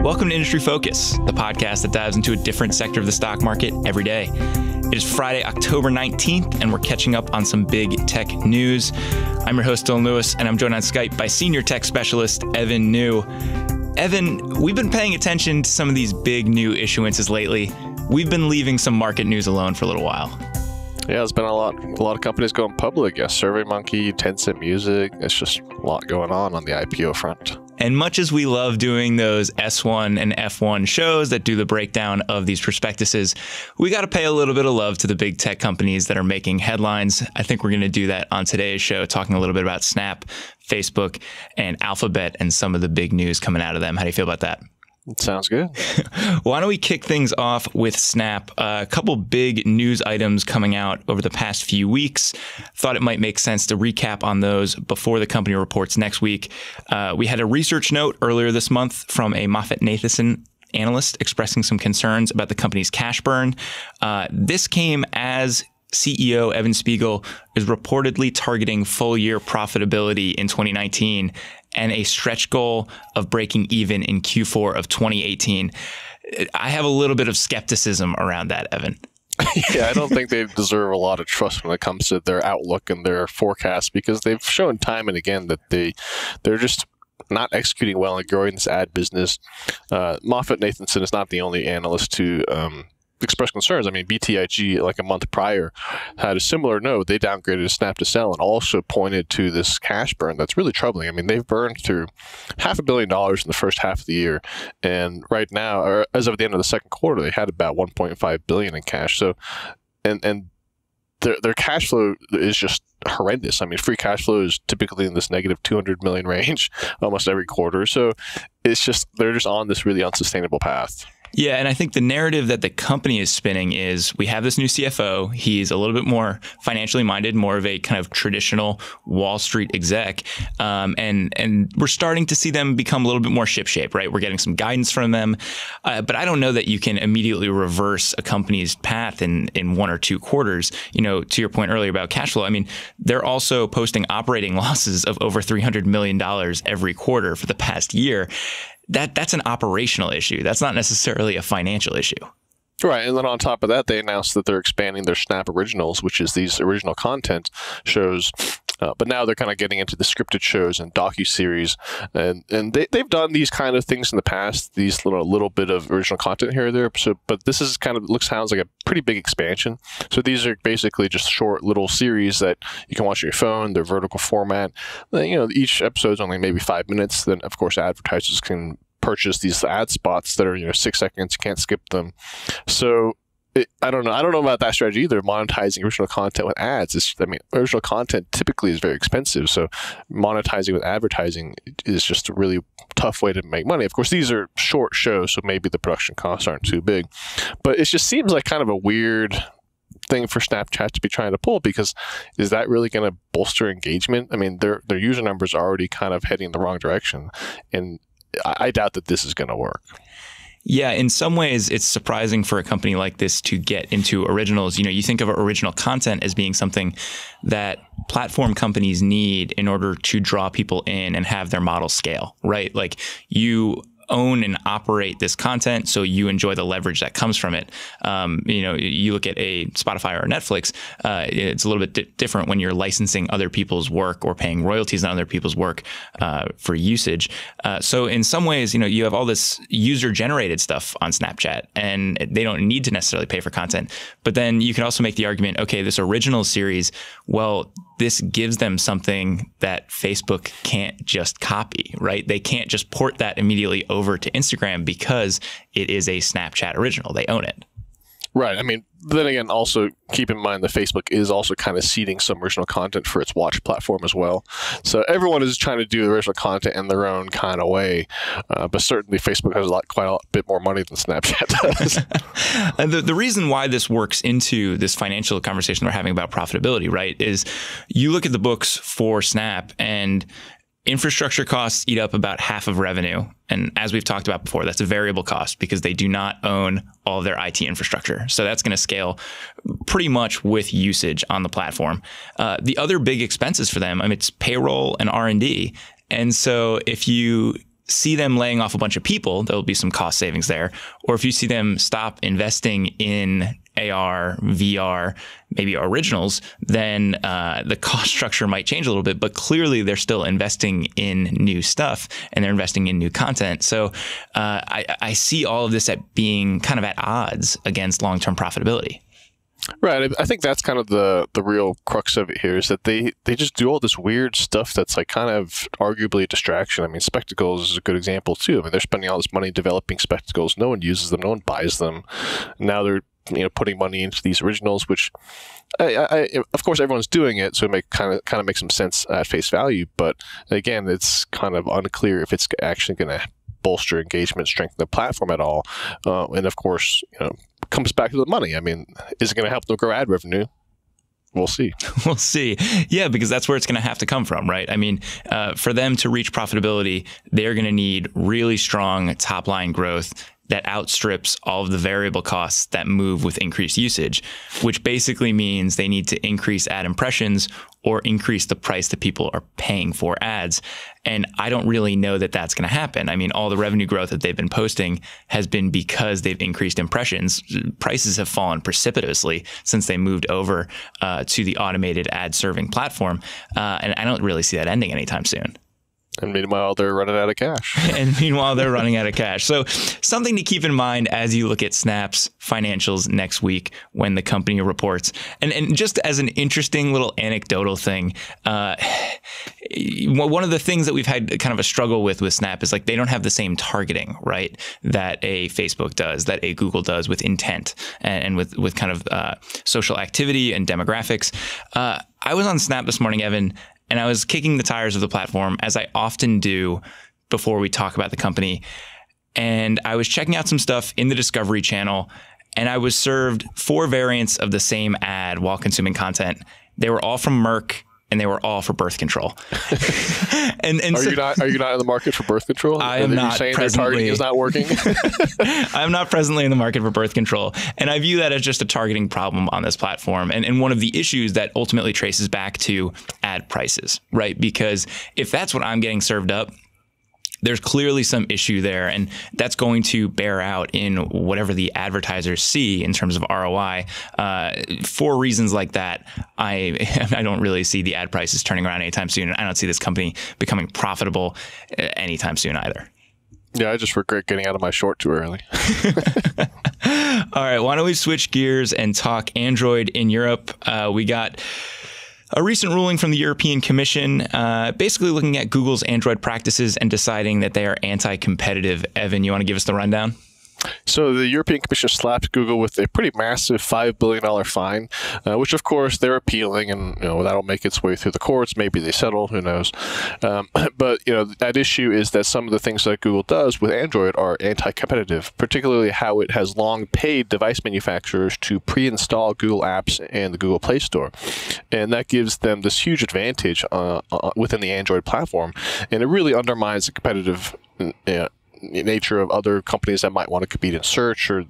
Welcome to Industry Focus, the podcast that dives into a different sector of the stock market every day. It is Friday, October 19th, and we're catching up on some big tech news. I'm your host, Dylan Lewis, and I'm joined on Skype by senior tech specialist, Evan New. Evan, we've been paying attention to some of these big new issuances lately. We've been leaving some market news alone for a little while. Yeah, there's been a lot of companies going public. Yeah, SurveyMonkey, Tencent Music. It's just a lot going on the IPO front. And much as we love doing those S1 and F1 shows that do the breakdown of these prospectuses, we got to pay a little bit of love to the big tech companies that are making headlines. I think we're going to do that on today's show, talking a little bit about Snap, Facebook, and Alphabet and some of the big news coming out of them. How do you feel about that? Sounds good. Why don't we kick things off with Snap? A couple big news items coming out over the past few weeks. Thought it might make sense to recap on those before the company reports next week. We had a research note earlier this month from a MoffettNathanson analyst expressing some concerns about the company's cash burn. This came as CEO Evan Spiegel is reportedly targeting full-year profitability in 2019 and a stretch goal of breaking even in Q4 of 2018. I have a little bit of skepticism around that, Evan. Yeah, I don't think they deserve a lot of trust when it comes to their outlook and their forecast, because they've shown time and again that they're just not executing well and growing this ad business. MoffettNathanson is not the only analyst to expressed concerns. I mean, BTIG, like a month prior, had a similar note. They downgraded Snap to sell and also pointed to this cash burn that's really troubling. I mean, they've burned through $500 million in the first half of the year. And right now, or as of the end of the second quarter, they had about $1.5 billion in cash. So, and their cash flow is just horrendous. I mean, free cash flow is typically in this negative 200 million range almost every quarter. So it's just, they're just on this really unsustainable path. Yeah, and I think the narrative that the company is spinning is we have this new CFO. He's a little bit more financially minded, more of a kind of traditional Wall Street exec. And we're starting to see them become a little bit more shipshape, right? We're getting some guidance from them. But I don't know that you can immediately reverse a company's path in 1 or 2 quarters. You know, to your point earlier about cash flow, I mean, they're also posting operating losses of over $300 million every quarter for the past year. That's an operational issue. That's not necessarily a financial issue. Right. And then on top of that, they announced that they're expanding their Snap Originals, which is these original content shows. But now they're kind of getting into the scripted shows and docuseries. And they've done these kind of things in the past, these little bit of original content here or there. So, but this is kind of, sounds like a pretty big expansion. So these are basically just short little series that you can watch on your phone. They're vertical format. You know, each episode's only maybe 5 minutes. Then, of course, advertisers can purchase these ad spots that are 6 seconds. You can't skip them. So I don't know about that strategy either. Monetizing original content with ads original content typically is very expensive. So monetizing with advertising is just a really tough way to make money. Of course, these are short shows, so maybe the production costs aren't too big. But it just seems like kind of a weird thing for Snapchat to be trying to pull, because is that really going to bolster engagement? I mean, their user numbers are already kind of heading in the wrong direction, and I doubt that this is going to work. Yeah, in some ways, it's surprising for a company like this to get into originals. You know, you think of original content as being something that platform companies need in order to draw people in and have their model scale, right? Like, you own and operate this content, so you enjoy the leverage that comes from it. You know, you look at a Spotify or Netflix, it's a little bit different when you're licensing other people's work or paying royalties on other people's work for usage. So in some ways, you know, you have all this user-generated stuff on Snapchat, and they don't need to necessarily pay for content. But then you can also make the argument, okay, this original series, well, this gives them something that Facebook can't just copy, right? They can't just port that immediately over to Instagram because it is a Snapchat original. They own it. Right. I mean, then again, also keep in mind that Facebook is also kind of seeding some original content for its watch platform as well. So everyone is trying to do original content in their own kind of way. But certainly Facebook has quite a bit more money than Snapchat does. And the reason why this works into this financial conversation we're having about profitability, right, is you look at the books for Snap, and infrastructure costs eat up about half of revenue. And as we've talked about before, that's a variable cost because they do not own all of their IT infrastructure. So that's going to scale pretty much with usage on the platform. The other big expenses for them, I mean, it's payroll and R&D. And so if you see them laying off a bunch of people, there'll be some cost savings there. Or if you see them stop investing in AR, VR, maybe originals, then the cost structure might change a little bit. But clearly, they're still investing in new stuff and they're investing in new content. So I see all of this at being kind of at odds against long-term profitability. Right. I think that's kind of the real crux of it here, is that they just do all this weird stuff that's like kind of arguably a distraction. I mean, spectacles is a good example too. I mean, they're spending all this money developing spectacles. No one uses them. No one buys them. Now they're putting money into these originals, which of course everyone's doing it, so it kind of makes some sense at face value. But again, it's kind of unclear if it's actually going to bolster engagement, strengthen the platform at all. And of course, comes back to the money. I mean, is it going to help them grow ad revenue? We'll see. We'll see. Yeah, because that's where it's going to have to come from, right? I mean, for them to reach profitability, they're going to need really strong top line growth that outstrips all of the variable costs that move with increased usage, which basically means they need to increase ad impressions or increase the price that people are paying for ads. And I don't really know that that's going to happen. I mean, all the revenue growth that they've been posting has been because they've increased impressions. Prices have fallen precipitously since they moved over to the automated ad serving platform. And I don't really see that ending anytime soon. And meanwhile, they're running out of cash. So something to keep in mind as you look at Snap's financials next week when the company reports. And just as an interesting little anecdotal thing, one of the things that we've had kind of a struggle with Snap is like they don't have the same targeting, right, that a Facebook does, that a Google does with intent and with kind of social activity and demographics. I was on Snap this morning, Evan, and I was kicking the tires of the platform, as I often do before we talk about the company. And I was checking out some stuff in the Discovery channel, and I was served 4 variants of the same ad while consuming content. They were all from Merck, and they were all for birth control. and are you not in the market for birth control? I am not saying presently. Their targeting is not working. I'm not presently in the market for birth control, and I view that as just a targeting problem on this platform, and one of the issues that ultimately traces back to ad prices, right? Because if that's what I'm getting served up, there's clearly some issue there, and that's going to bear out in whatever the advertisers see in terms of ROI. For reasons like that, I don't really see the ad prices turning around anytime soon, and I don't see this company becoming profitable anytime soon either. Yeah, I just regret getting out of my short too early. All right, why don't we switch gears and talk Android in Europe? We got a recent ruling from the European Commission basically looking at Google's Android practices and deciding that they are anti-competitive. Evan, you want to give us the rundown? So the European Commission slapped Google with a pretty massive $5 billion fine, which of course they're appealing, and that'll make its way through the courts. Maybe they settle, who knows? But that issue is that some of the things that Google does with Android are anti-competitive, particularly how it has long paid device manufacturers to pre-install Google apps and the Google Play Store, and that gives them this huge advantage within the Android platform, and it really undermines the competitive nature of other companies that might want to compete in search, or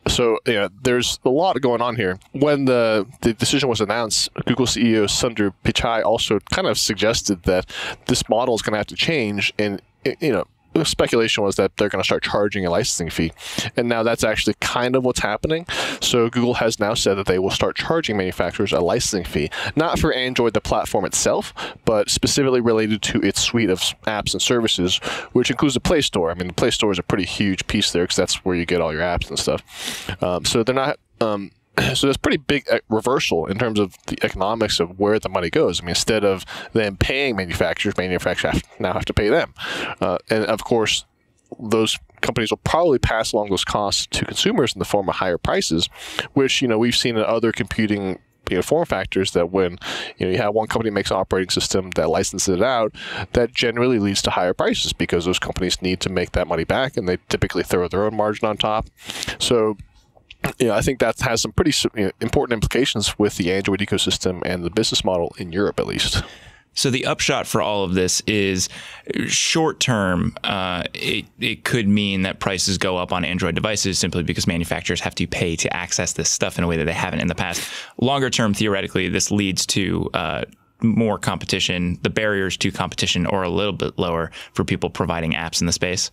so there's a lot going on here. When the decision was announced, Google CEO Sundar Pichai also kind of suggested that this model is going to have to change, and the speculation was that they're going to start charging a licensing fee, and now that's actually kind of what's happening. So Google has now said that they will start charging manufacturers a licensing fee, not for Android, the platform itself, but specifically related to its suite of apps and services, which includes the Play Store. I mean, the Play Store is a pretty huge piece there because that's where you get all your apps and stuff. So they're not. So there's a pretty big reversal in terms of the economics of where the money goes. I mean, instead of them paying manufacturers now have to pay them. And of course, those companies will probably pass along those costs to consumers in the form of higher prices, which we've seen in other computing form factors, that when you have one company makes an operating system that licenses it out, that generally leads to higher prices because those companies need to make that money back, and they typically throw their own margin on top. So I think that has some pretty important implications with the Android ecosystem and the business model in Europe, at least. So the upshot for all of this is short term, it could mean that prices go up on Android devices simply because manufacturers have to pay to access this stuff in a way that they haven't in the past. Longer term, theoretically, this leads to more competition, the barriers to competition are a little bit lower for people providing apps in the space.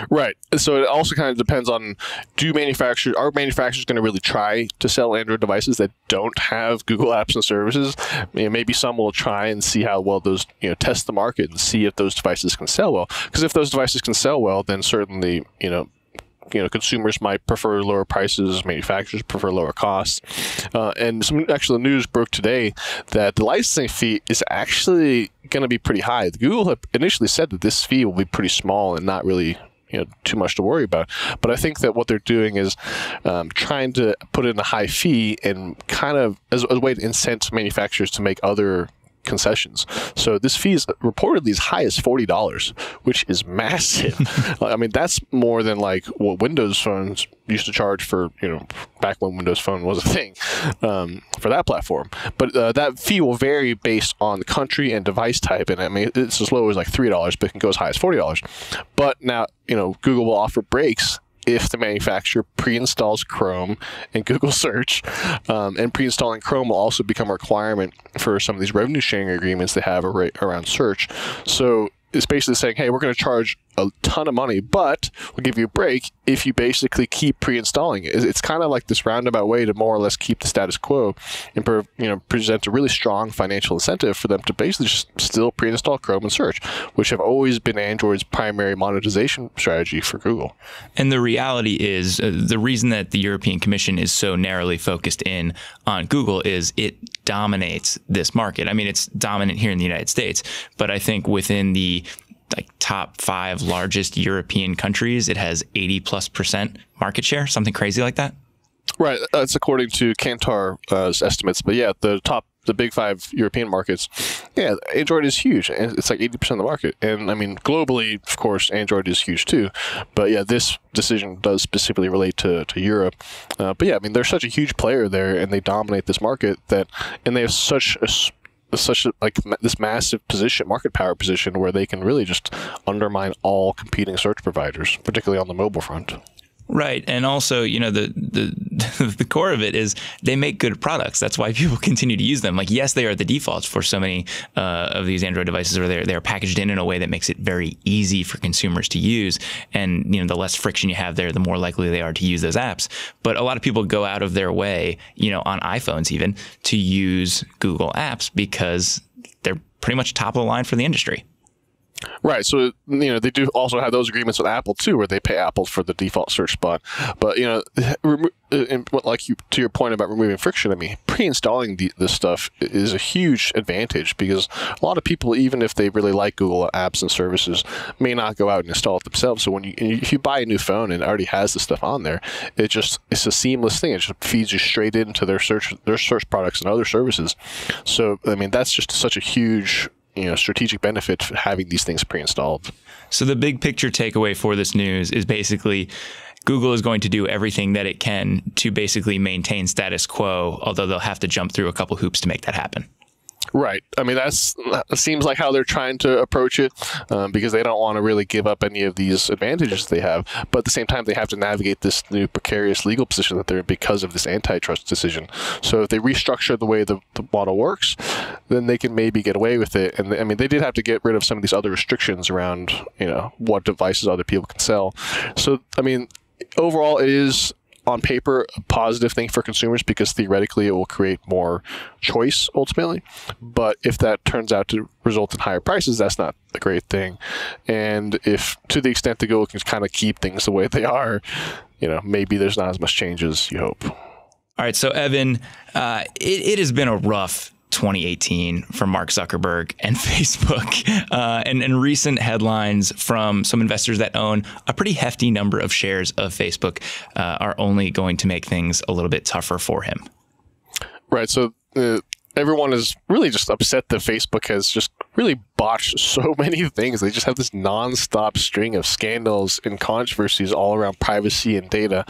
Right. So it also kind of depends on, are manufacturers going to really try to sell Android devices that don't have Google apps and services? Maybe some will try and see how well those, test the market and see if those devices can sell well. Because if those devices can sell well, then certainly, consumers might prefer lower prices, manufacturers prefer lower costs. And some actual news broke today that the licensing fee is actually going to be pretty high. Google had initially said that this fee will be pretty small and not really too much to worry about. But I think that what they're doing is trying to put in a high fee and kind of as a way to incent manufacturers to make other concessions. So this fee is reportedly as high as $40, which is massive. I mean, that's more than like what Windows phones used to charge for, back when Windows Phone was a thing, for that platform. But that fee will vary based on the country and device type. And I mean, it's as low as like $3, but it can go as high as $40. But now, Google will offer breaks if the manufacturer pre-installs Chrome and Google Search. And pre-installing Chrome will also become a requirement for some of these revenue sharing agreements they have around search. So it's basically saying, hey, we're going to charge a ton of money, but we'll give you a break if you basically keep pre-installing it. It's kind of like this roundabout way to more or less keep the status quo and present a really strong financial incentive for them to basically just still pre-install Chrome and Search, which have always been Android's primary monetization strategy for Google. And the reality is the reason that the European Commission is so narrowly focused in on Google is it dominates this market. I mean, it's dominant here in the United States, but I think within the top 5 largest European countries, it has 80+% market share, something crazy like that. Right. That's according to Kantar's estimates. But yeah, the big 5 European markets, yeah, Android is huge. It's like 80% of the market. And I mean, globally, of course, Android is huge too. But yeah, this decision does specifically relate to Europe. But yeah, I mean, they're such a huge player there and they dominate this market and they have such this massive market power position where they can really just undermine all competing search providers, particularly on the mobile front. Right. And also, the core of it is they make good products. That's why people continue to use them. Like, yes, they are the defaults for so many of these Android devices, or they're packaged in a way that makes it very easy for consumers to use. And, the less friction you have there, the more likely they are to use those apps. But a lot of people go out of their way, on iPhones even, to use Google apps because they're pretty much top of the line for the industry. Right. So, they do also have those agreements with Apple, too, where they pay Apple for the default search spot. But, to your point about removing friction, I mean, pre-installing this stuff is a huge advantage because a lot of people, even if they really like Google apps and services, may not go out and install it themselves. So if you buy a new phone and it already has this stuff on there, it's a seamless thing. It just feeds you straight into their search products and other services. So, I mean, that's just such a huge strategic benefit for having these things pre-installed. So the big picture takeaway for this news is basically Google is going to do everything that it can to basically maintain status quo, although they'll have to jump through a couple hoops to make that happen. Right. I mean, that seems like how they're trying to approach it because they don't want to really give up any of these advantages they have. But at the same time, they have to navigate this new precarious legal position that they're in because of this antitrust decision. So if they restructure the way the model works, then they can maybe get away with it. And I mean, they did have to get rid of some of these other restrictions around, what devices other people can sell. So, I mean, overall, it is on paper a positive thing for consumers because theoretically it will create more choice ultimately. But if that turns out to result in higher prices, that's not a great thing. And if to the extent that Google can kind of keep things the way they are, maybe there's not as much change as you hope. All right. So Evan, it has been a rough 2018 for Mark Zuckerberg and Facebook, and recent headlines from some investors that own a pretty hefty number of shares of Facebook are only going to make things a little bit tougher for him. Right. So everyone is really just upset that Facebook has just really botched so many things. They just have this nonstop string of scandals and controversies all around privacy and data.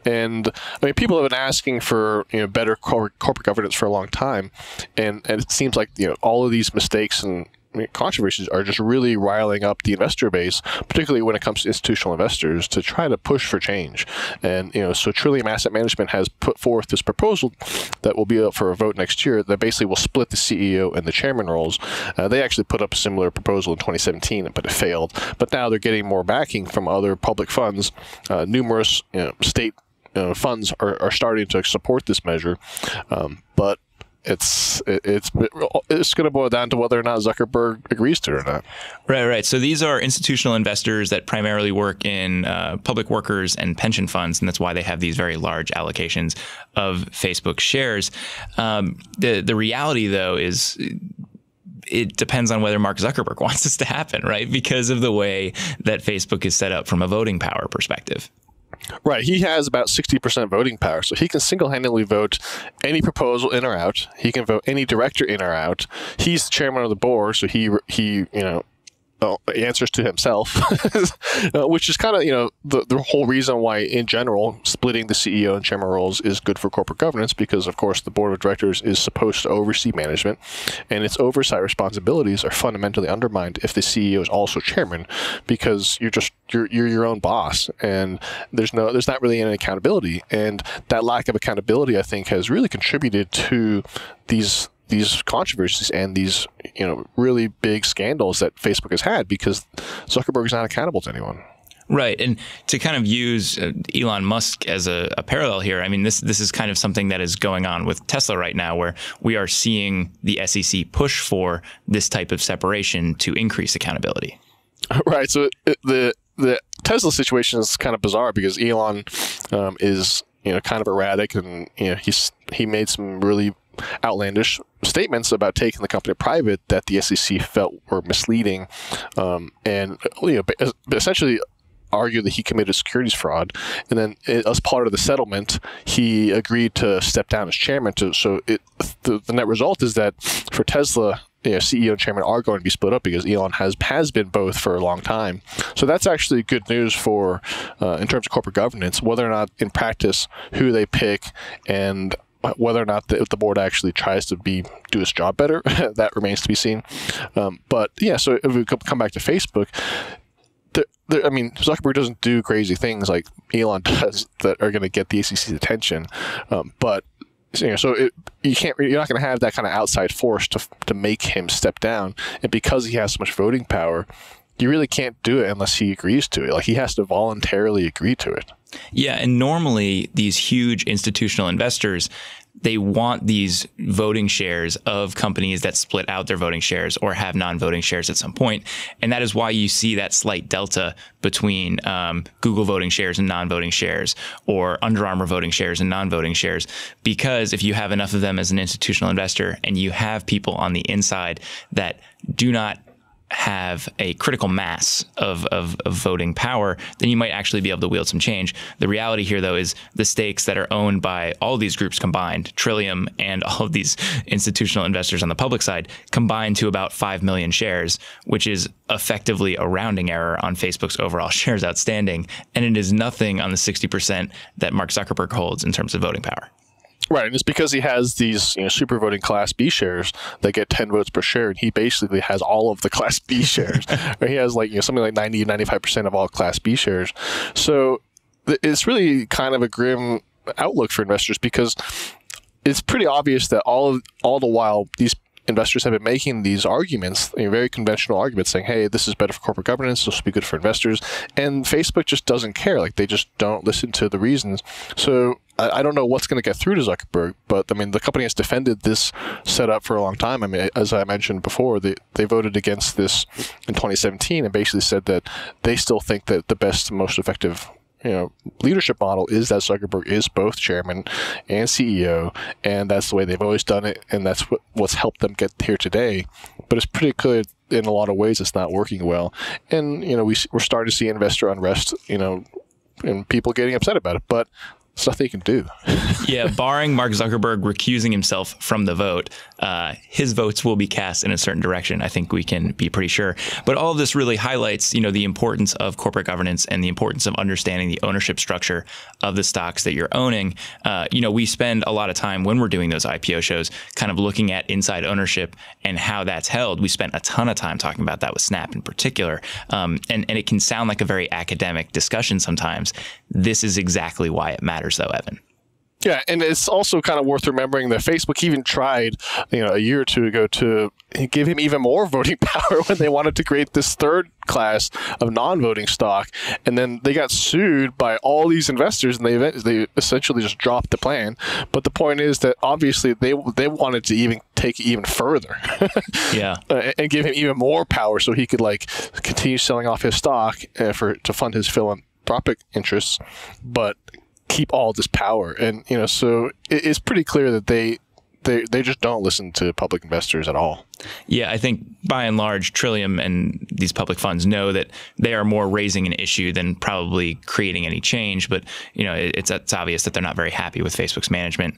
And I mean, people have been asking for better corporate governance for a long time, and it seems like all of these mistakes and controversies are just really riling up the investor base, particularly when it comes to institutional investors, to try to push for change. And so Trillium Asset Management has put forth this proposal that will be up for a vote next year that basically will split the CEO and the chairman roles. They actually put up a similar proposal in 2017, but it failed. But now they're getting more backing from other public funds. Numerous state funds are starting to support this measure, but it's going to boil down to whether or not Zuckerberg agrees to it or not. Right. So these are institutional investors that primarily work in public workers and pension funds, and that's why they have these very large allocations of Facebook shares. The reality, though, is it depends on whether Mark Zuckerberg wants this to happen, right? Because of the way that Facebook is set up from a voting power perspective. Right. He has about 60% voting power, so he can single-handedly vote any proposal in or out. He can vote any director in or out. He's the chairman of the board, so he answers to himself, which is kind of, the whole reason why, in general, splitting the CEO and chairman roles is good for corporate governance, because, of course, the board of directors is supposed to oversee management, and its oversight responsibilities are fundamentally undermined if the CEO is also chairman, because you're your own boss, and there's not really any accountability. And that lack of accountability, I think, has really contributed to these controversies and these really big scandals that Facebook has had, because Zuckerberg is not accountable to anyone. Right. And to kind of use Elon Musk as a parallel here, I mean, this is kind of something that is going on with Tesla right now, where we are seeing the SEC push for this type of separation to increase accountability. Right. So the Tesla situation is kind of bizarre, because Elon is kind of erratic, and he made some really outlandish statements about taking the company private that the SEC felt were misleading, and essentially argued that he committed securities fraud. And then, as part of the settlement, he agreed to step down as chairman. So the net result is that for Tesla, CEO and chairman are going to be split up, because Elon has been both for a long time. So that's actually good news for in terms of corporate governance. Whether or not in practice who they pick and whether or not the board actually tries to do its job better, that remains to be seen. But yeah, so if we come back to Facebook, Zuckerberg doesn't do crazy things like Elon does that are going to get the SEC's attention. But you're not going to have that kind of outside force to make him step down. And because he has so much voting power, you really can't do it unless he agrees to it. Like, he has to voluntarily agree to it. Yeah, and normally these huge institutional investors, they want these voting shares of companies that split out their voting shares or have non-voting shares at some point. And that is why you see that slight delta between Google voting shares and non-voting shares, or Under Armour voting shares and non-voting shares. Because if you have enough of them as an institutional investor, and you have people on the inside that do not have a critical mass of voting power, then you might actually be able to wield some change. The reality here, though, is the stakes that are owned by all of these groups combined, Trillium and all of these institutional investors on the public side, combined to about 5 million shares, which is effectively a rounding error on Facebook's overall shares outstanding. And it is nothing on the 60% that Mark Zuckerberg holds in terms of voting power. Right, and it's because he has these super voting Class B shares that get 10 votes per share, and he basically has all of the Class B shares. He has something like 90, 95% of all Class B shares. So it's really kind of a grim outlook for investors, because it's pretty obvious that all the while these investors have been making these arguments, very conventional arguments, saying, hey, this is better for corporate governance, this will be good for investors. And Facebook just doesn't care. They just don't listen to the reasons. So I don't know what's going to get through to Zuckerberg, but the company has defended this setup for a long time. As I mentioned before, they voted against this in 2017 and basically said that they still think that the best, most effective leadership model is that Zuckerberg is both chairman and CEO, and that's the way they've always done it, and that's what's helped them get here today. But it's pretty clear in a lot of ways it's not working well, and we're starting to see investor unrest, and people getting upset about it. But there's nothing you can do. Yeah, barring Mark Zuckerberg recusing himself from the vote, his votes will be cast in a certain direction. I think we can be pretty sure. But all of this really highlights, the importance of corporate governance and the importance of understanding the ownership structure of the stocks that you're owning. We spend a lot of time when we're doing those IPO shows kind of looking at inside ownership and how that's held. We spent a ton of time talking about that with Snap in particular. And it can sound like a very academic discussion sometimes. This is exactly why it matters, though, Evan. Yeah, and it's also kind of worth remembering that Facebook even tried, a year or two ago to give him even more voting power when they wanted to create this third class of non-voting stock, and then they got sued by all these investors, and they essentially just dropped the plan. But the point is that obviously they wanted to even take it even further, yeah, and give him even more power so he could continue selling off his stock to fund his philanthropic interests, but keep all this power. And so it's pretty clear that they just don't listen to public investors at all. Yeah, I think by and large, Trillium and these public funds know that they are more raising an issue than probably creating any change. But it's obvious that they're not very happy with Facebook's management.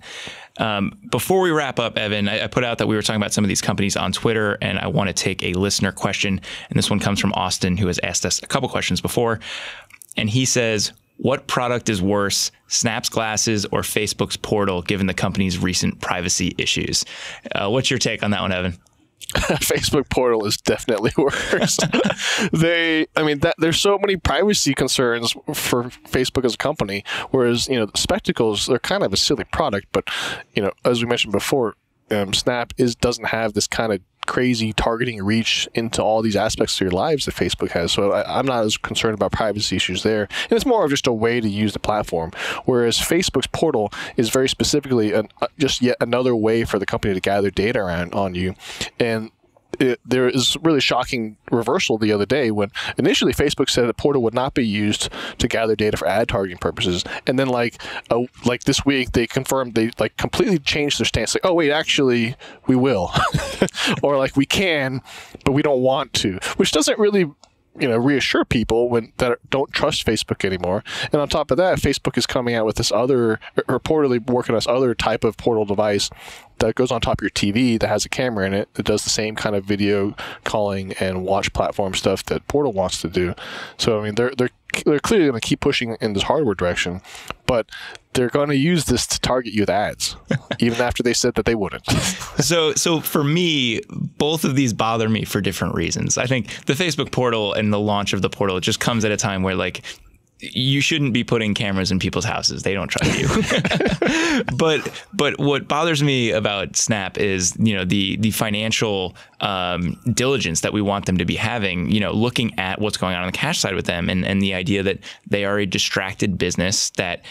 Before we wrap up, Evan, I put out that we were talking about some of these companies on Twitter, and I want to take a listener question. And this one comes from Austin, who has asked us a couple questions before. And he says, what product is worse, Snap's glasses or Facebook's portal, given the company's recent privacy issues? What's your take on that one, Evan? Facebook portal is definitely worse. There's so many privacy concerns for Facebook as a company, whereas, the spectacles, they're kind of a silly product, but, as we mentioned before, Snap doesn't have this kind of crazy targeting reach into all these aspects of your lives that Facebook has. So I'm not as concerned about privacy issues there. And it's more of just a way to use the platform. Whereas Facebook's portal is very specifically just yet another way for the company to gather data on you. And there is really shocking reversal the other day when initially Facebook said that portal would not be used to gather data for ad targeting purposes, and then this week they confirmed they completely changed their stance. Oh wait, actually we will, or we can, but we don't want to, which doesn't really reassure people that don't trust Facebook anymore. And on top of that, Facebook is coming out with this reportedly working on this other type of portal device that goes on top of your TV that has a camera in it that does the same kind of video calling and watch platform stuff that Portal wants to do. So they're clearly going to keep pushing in this hardware direction, but they're going to use this to target you with ads, even after they said that they wouldn't. So for me, both of these bother me for different reasons. I think the Facebook portal and the launch of the portal just comes at a time where you shouldn't be putting cameras in people's houses. They don't trust you. But what bothers me about Snap is, the financial diligence that we want them to be having, looking at what's going on the cash side with them, and the idea that they are a distracted business that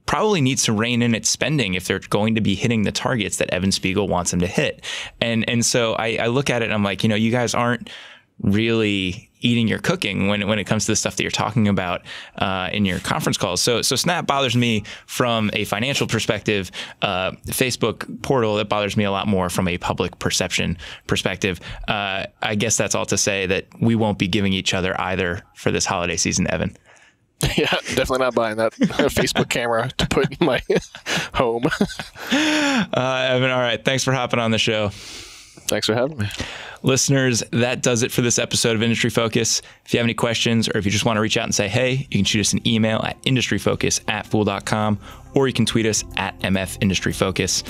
probably needs to rein in its spending if they're going to be hitting the targets that Evan Spiegel wants them to hit. And so I look at it and I'm like, you guys aren't really eating your cooking when it comes to the stuff that you're talking about in your conference calls. So Snap bothers me from a financial perspective. Facebook portal, it bothers me a lot more from a public perception perspective. I guess that's all to say that we won't be giving each other either for this holiday season, Evan. Yeah, definitely not buying that Facebook camera to put in my home. Evan, all right. Thanks for hopping on the show. Thanks for having me. Listeners, that does it for this episode of Industry Focus. If you have any questions or if you just want to reach out and say, hey, you can shoot us an email at industryfocus@fool.com, or you can tweet us at MFIndustryFocus.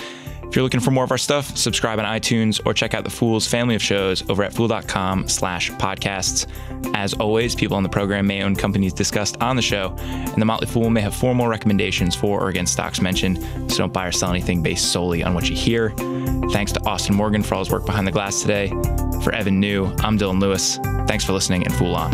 If you're looking for more of our stuff, subscribe on iTunes or check out the Fool's family of shows over at fool.com/podcasts. As always, people on the program may own companies discussed on the show, and the Motley Fool may have formal recommendations for or against stocks mentioned, so don't buy or sell anything based solely on what you hear. Thanks to Austin Morgan for all his work behind the glass today. For Evan New, I'm Dylan Lewis. Thanks for listening, and Fool on.